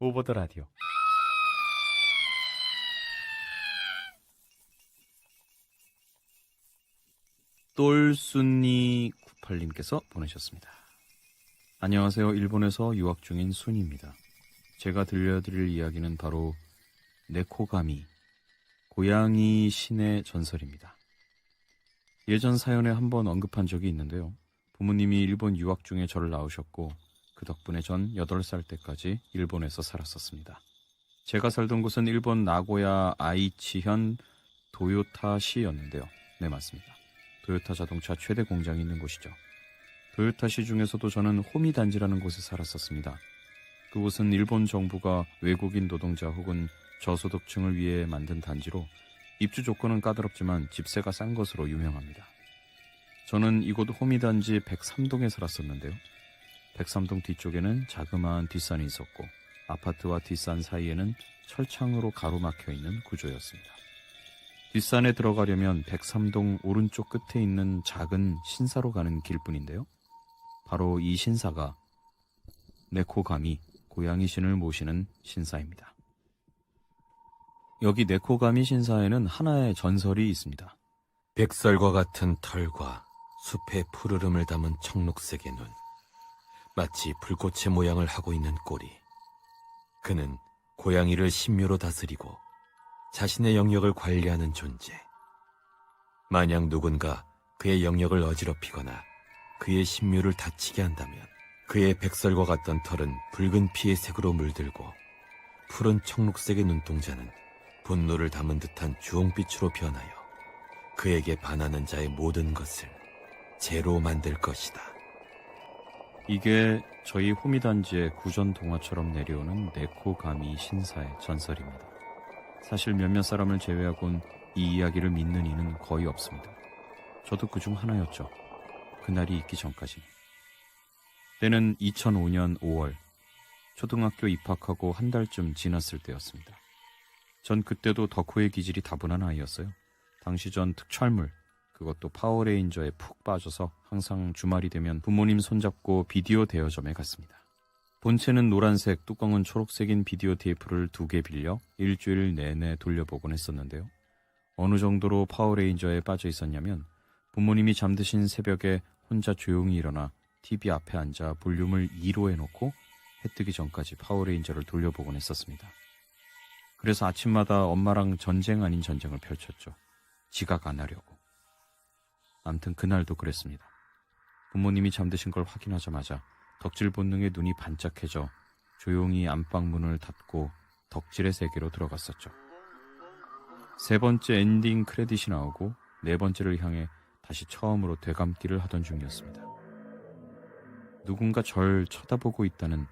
무보더 라디오. 똘순니 98님께서 보내셨습니다. 안녕하세요. 일본에서 유학 중인 순입니다. 제가 들려드릴 이야기는 바로 네코가미, 고양이 신의 전설입니다. 예전 사연에 한번 언급한 적이 있는데요. 부모님이 일본 유학 중에 저를 낳으셨고 그 덕분에 전 8살 때까지 일본에서 살았었습니다. 제가 살던 곳은 일본 나고야 아이치현 도요타시였는데요. 네, 맞습니다. 도요타 자동차 최대 공장이 있는 곳이죠. 도요타시 중에서도 저는 호미단지라는 곳에 살았었습니다. 그곳은 일본 정부가 외국인 노동자 혹은 저소득층을 위해 만든 단지로 입주 조건은 까다롭지만 집세가 싼 것으로 유명합니다. 저는 이곳 호미단지 103동에 살았었는데요. 103동 뒤쪽에는 자그마한 뒷산이 있었고 아파트와 뒷산 사이에는 철창으로 가로막혀 있는 구조였습니다. 뒷산에 들어가려면 103동 오른쪽 끝에 있는 작은 신사로 가는 길뿐인데요. 바로 이 신사가 네코가미, 고양이 신을 모시는 신사입니다. 여기 네코가미 신사에는 하나의 전설이 있습니다. 백설과 같은 털과 숲의 푸르름을 담은 청록색의 눈, 마치 불꽃의 모양을 하고 있는 꼬리. 그는 고양이를 신묘로 다스리고 자신의 영역을 관리하는 존재. 만약 누군가 그의 영역을 어지럽히거나 그의 신묘를 다치게 한다면 그의 백설과 같던 털은 붉은 피의 색으로 물들고 푸른 청록색의 눈동자는 분노를 담은 듯한 주홍빛으로 변하여 그에게 반하는 자의 모든 것을 죄로 만들 것이다. 이게 저희 호미단지의 구전 동화처럼 내려오는 네코가미 신사의 전설입니다. 사실 몇몇 사람을 제외하곤 이 이야기를 믿는 이는 거의 없습니다. 저도 그중 하나였죠. 그날이 있기 전까지. 때는 2005년 5월, 초등학교 입학하고 한 달쯤 지났을 때였습니다. 전 그때도 덕후의 기질이 다분한 아이였어요. 당시 전 특촬물, 그것도 파워레인저에 푹 빠져서 항상 주말이 되면 부모님 손잡고 비디오 대여점에 갔습니다. 본체는 노란색, 뚜껑은 초록색인 비디오 테이프를 2개 빌려 일주일 내내 돌려보곤 했었는데요. 어느 정도로 파워레인저에 빠져 있었냐면 부모님이 잠드신 새벽에 혼자 조용히 일어나 TV 앞에 앉아 볼륨을 2로 해놓고 해 뜨기 전까지 파워레인저를 돌려보곤 했었습니다. 그래서 아침마다 엄마랑 전쟁 아닌 전쟁을 펼쳤죠. 지각 안 하려고. 암튼 그날도 그랬습니다. 부모님이 잠드신 걸 확인하자마자 덕질 본능에 눈이 반짝해져 조용히 안방문을 닫고 덕질의 세계로 들어갔었죠. 3번째 엔딩 크레딧이 나오고 4번째를 향해 다시 처음으로 되감기를 하던 중이었습니다. 누군가 절 쳐다보고 있다는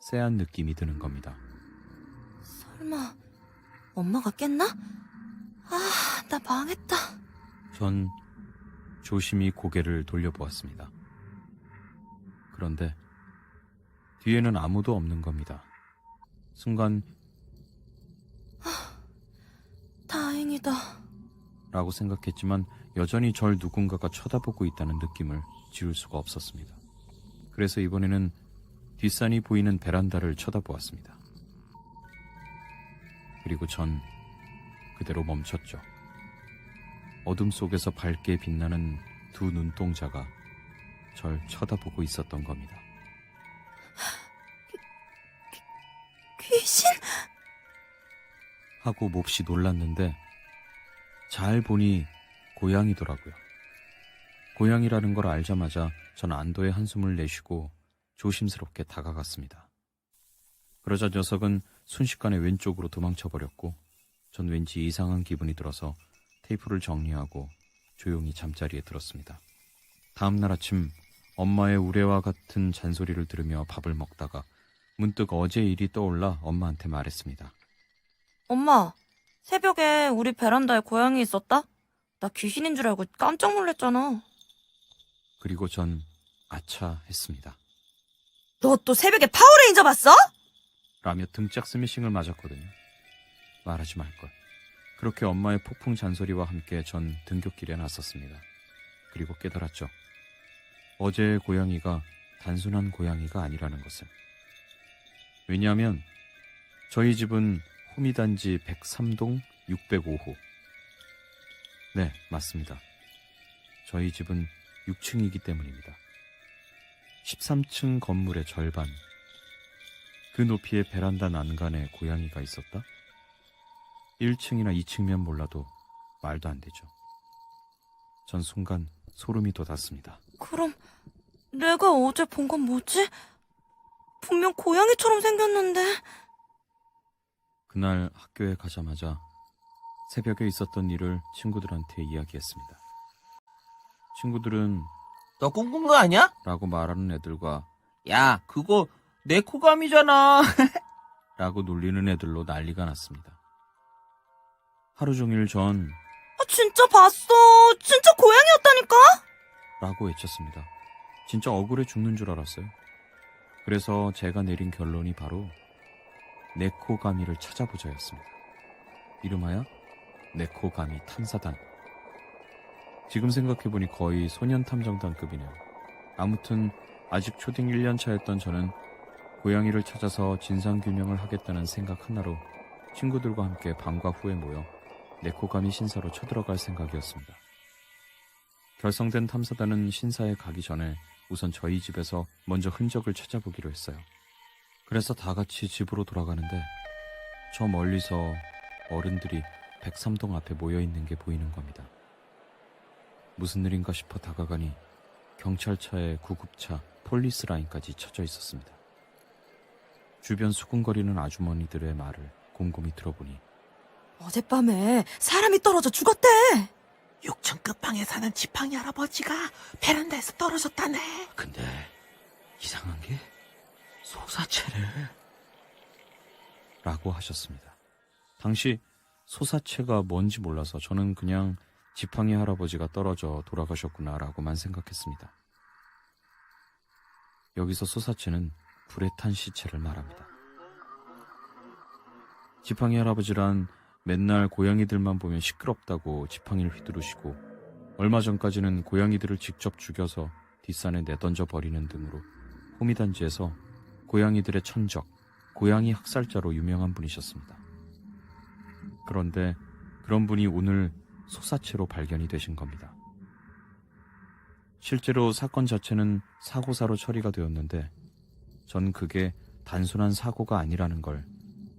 쎄한 느낌이 드는 겁니다. 설마 엄마가 깼나? 아, 나 망했다. 전 조심히 고개를 돌려보았습니다. 그런데 뒤에는 아무도 없는 겁니다. 순간 다행이다. 라고 생각했지만 여전히 절 누군가가 쳐다보고 있다는 느낌을 지울 수가 없었습니다. 그래서 이번에는 뒷산이 보이는 베란다를 쳐다보았습니다. 그리고 전 그대로 멈췄죠. 어둠 속에서 밝게 빛나는 2 눈동자가 절 쳐다보고 있었던 겁니다. 귀신? 하고 몹시 놀랐는데 잘 보니 고양이더라고요. 고양이라는 걸 알자마자 전 안도의 한숨을 내쉬고 조심스럽게 다가갔습니다. 그러자 녀석은 순식간에 왼쪽으로 도망쳐버렸고 전 왠지 이상한 기분이 들어서 테이프를 정리하고 조용히 잠자리에 들었습니다. 다음날 아침 엄마의 우레와 같은 잔소리를 들으며 밥을 먹다가 문득 어제 일이 떠올라 엄마한테 말했습니다. 엄마, 새벽에 우리 베란다에 고양이 있었다? 나 귀신인 줄 알고 깜짝 놀랐잖아. 그리고 전 아차 했습니다. 너 또 새벽에 파워레인저 봤어? 라며 등짝 스매싱을 맞았거든요. 말하지 말걸. 그렇게 엄마의 폭풍 잔소리와 함께 전 등굣길에 나섰습니다. 그리고 깨달았죠. 어제의 고양이가 단순한 고양이가 아니라는 것을. 왜냐하면 저희 집은 호미단지 103동 605호. 네, 맞습니다. 저희 집은 6층이기 때문입니다. 13층 건물의 절반. 그 높이의 베란다 난간에 고양이가 있었다? 1층이나 2층이면 몰라도 말도 안 되죠. 전 순간 소름이 돋았습니다. 그럼 내가 어제 본 건 뭐지? 분명 고양이처럼 생겼는데. 그날 학교에 가자마자 새벽에 있었던 일을 친구들한테 이야기했습니다. 친구들은 너 꿈꾼 거 아니야? 라고 말하는 애들과 야, 그거 내 코감이잖아. 라고 놀리는 애들로 난리가 났습니다. 하루 종일 전 진짜 봤어. 진짜 고양이였다니까? 라고 외쳤습니다. 진짜 억울해 죽는 줄 알았어요. 그래서 제가 내린 결론이 바로 네코가미를 찾아보자였습니다. 이름하여 네코가미 탐사단. 지금 생각해보니 거의 소년탐정단급이네요. 아무튼 아직 초딩 1년 차였던 저는 고양이를 찾아서 진상규명을 하겠다는 생각 하나로 친구들과 함께 방과 후에 모여 네코가미 신사로 쳐들어갈 생각이었습니다. 결성된 탐사단은 신사에 가기 전에 우선 저희 집에서 먼저 흔적을 찾아보기로 했어요. 그래서 다 같이 집으로 돌아가는데 저 멀리서 어른들이 103동 앞에 모여있는 게 보이는 겁니다. 무슨 일인가 싶어 다가가니 경찰차에 구급차, 폴리스라인까지 쳐져 있었습니다. 주변 수군거리는 아주머니들의 말을 곰곰이 들어보니 어젯밤에 사람이 떨어져 죽었대. 6층 끝방에 사는 지팡이 할아버지가 베란다에서 떨어졌다네. 근데 이상한 게 소사체를 라고 하셨습니다. 당시 소사체가 뭔지 몰라서 저는 그냥 지팡이 할아버지가 떨어져 돌아가셨구나 라고만 생각했습니다. 여기서 소사체는 불에 탄 시체를 말합니다. 지팡이 할아버지란 맨날 고양이들만 보면 시끄럽다고 지팡이를 휘두르시고 얼마 전까지는 고양이들을 직접 죽여서 뒷산에 내던져 버리는 등으로 호미단지에서 고양이들의 천적, 고양이 학살자로 유명한 분이셨습니다. 그런데 그런 분이 오늘 소사체로 발견이 되신 겁니다. 실제로 사건 자체는 사고사로 처리가 되었는데 전 그게 단순한 사고가 아니라는 걸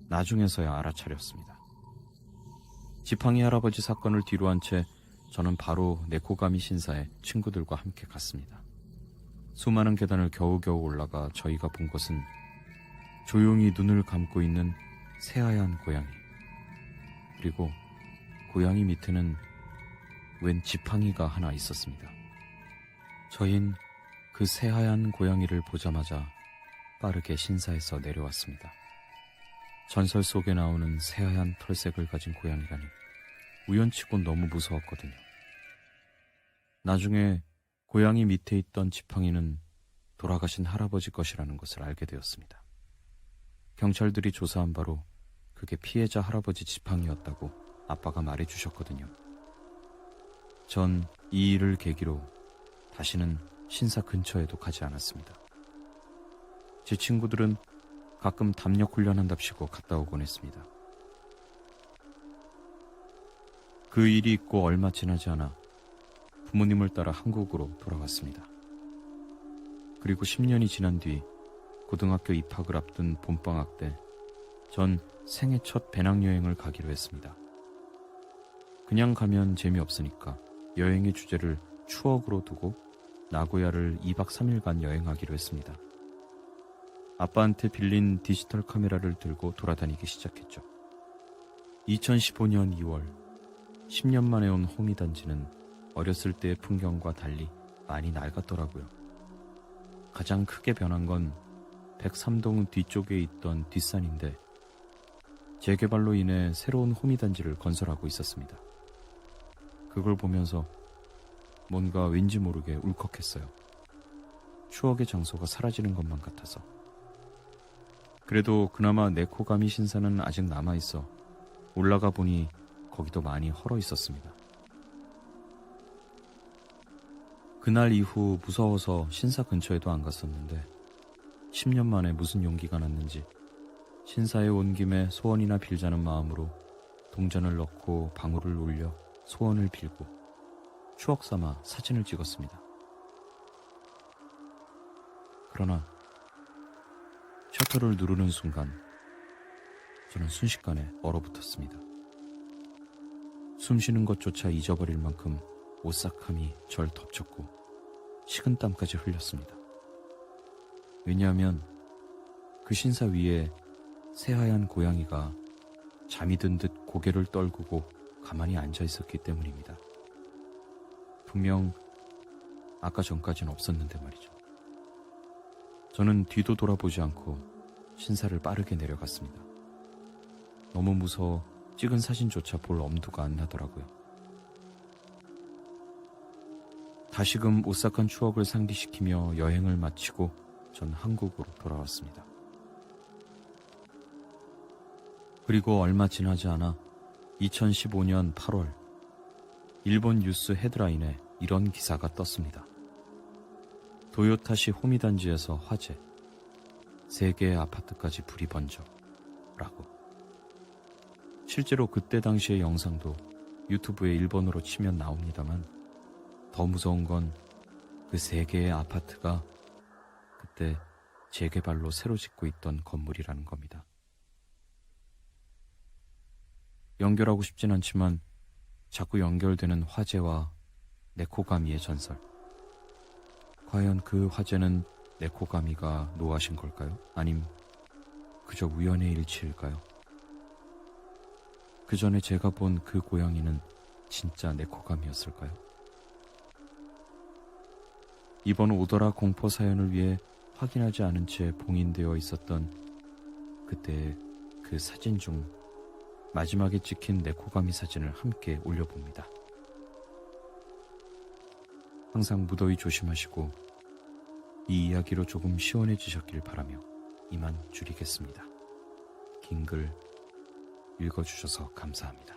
나중에서야 알아차렸습니다. 지팡이 할아버지 사건을 뒤로 한 채 저는 바로 네코가미 신사에 친구들과 함께 갔습니다. 수많은 계단을 겨우겨우 올라가 저희가 본 것은 조용히 눈을 감고 있는 새하얀 고양이, 그리고 고양이 밑에는 웬 지팡이가 하나 있었습니다. 저흰 그 새하얀 고양이를 보자마자 빠르게 신사에서 내려왔습니다. 전설 속에 나오는 새하얀 털색을 가진 고양이라니 우연치곤 너무 무서웠거든요. 나중에 고양이 밑에 있던 지팡이는 돌아가신 할아버지 것이라는 것을 알게 되었습니다. 경찰들이 조사한 바로 그게 피해자 할아버지 지팡이였다고 아빠가 말해주셨거든요. 전 이 일을 계기로 다시는 신사 근처에도 가지 않았습니다. 제 친구들은 가끔 담력 훈련한답시고 갔다 오곤 했습니다. 그 일이 있고 얼마 지나지 않아 부모님을 따라 한국으로 돌아왔습니다. 그리고 10년이 지난 뒤 고등학교 입학을 앞둔 봄방학 때 전 생애 첫 배낭여행을 가기로 했습니다. 그냥 가면 재미없으니까 여행의 주제를 추억으로 두고 나고야를 2박 3일간 여행하기로 했습니다. 아빠한테 빌린 디지털 카메라를 들고 돌아다니기 시작했죠. 2015년 2월, 10년 만에 온 호미단지는 어렸을 때의 풍경과 달리 많이 낡았더라고요. 가장 크게 변한 건 103동 뒤쪽에 있던 뒷산인데 재개발로 인해 새로운 호미단지를 건설하고 있었습니다. 그걸 보면서 뭔가 왠지 모르게 울컥했어요. 추억의 장소가 사라지는 것만 같아서. 그래도 그나마 네코가미 신사는 아직 남아있어 올라가 보니 거기도 많이 헐어 있었습니다. 그날 이후 무서워서 신사 근처에도 안 갔었는데 10년 만에 무슨 용기가 났는지 신사에 온 김에 소원이나 빌자는 마음으로 동전을 넣고 방울을 올려 소원을 빌고 추억 삼아 사진을 찍었습니다. 그러나 셔터를 누르는 순간 저는 순식간에 얼어붙었습니다. 숨쉬는 것조차 잊어버릴 만큼 오싹함이 절 덮쳤고 식은땀까지 흘렸습니다. 왜냐하면 그 신사 위에 새하얀 고양이가 잠이 든 듯 고개를 떨구고 가만히 앉아 있었기 때문입니다. 분명 아까 전까지는 없었는데 말이죠. 저는 뒤도 돌아보지 않고 신사를 빠르게 내려갔습니다. 너무 무서워 찍은 사진조차 볼 엄두가 안 나더라고요. 다시금 오싹한 추억을 상기시키며 여행을 마치고 전 한국으로 돌아왔습니다. 그리고 얼마 지나지 않아 2015년 8월 일본 뉴스 헤드라인에 이런 기사가 떴습니다. 도요타시 호미단지에서 화재, 3개의 아파트까지 불이 번져 라고. 실제로 그때 당시의 영상도 유튜브에 일본어로 치면 나옵니다만 더 무서운 건 그 3개의 아파트가 그때 재개발로 새로 짓고 있던 건물이라는 겁니다. 연결하고 싶진 않지만 자꾸 연결되는 화재와 네코가미의 전설. 과연 그 화재는 네코가미가 노하신 걸까요? 아님 그저 우연의 일치일까요? 그 전에 제가 본 그 고양이는 진짜 네코가미였을까요? 이번 오더라 공포 사연을 위해 확인하지 않은 채 봉인되어 있었던 그때의 그 사진 중 마지막에 찍힌 네코가미 사진을 함께 올려봅니다. 항상 무더위 조심하시고 이 이야기로 조금 시원해지셨길 바라며 이만 줄이겠습니다. 긴 글 읽어주셔서 감사합니다.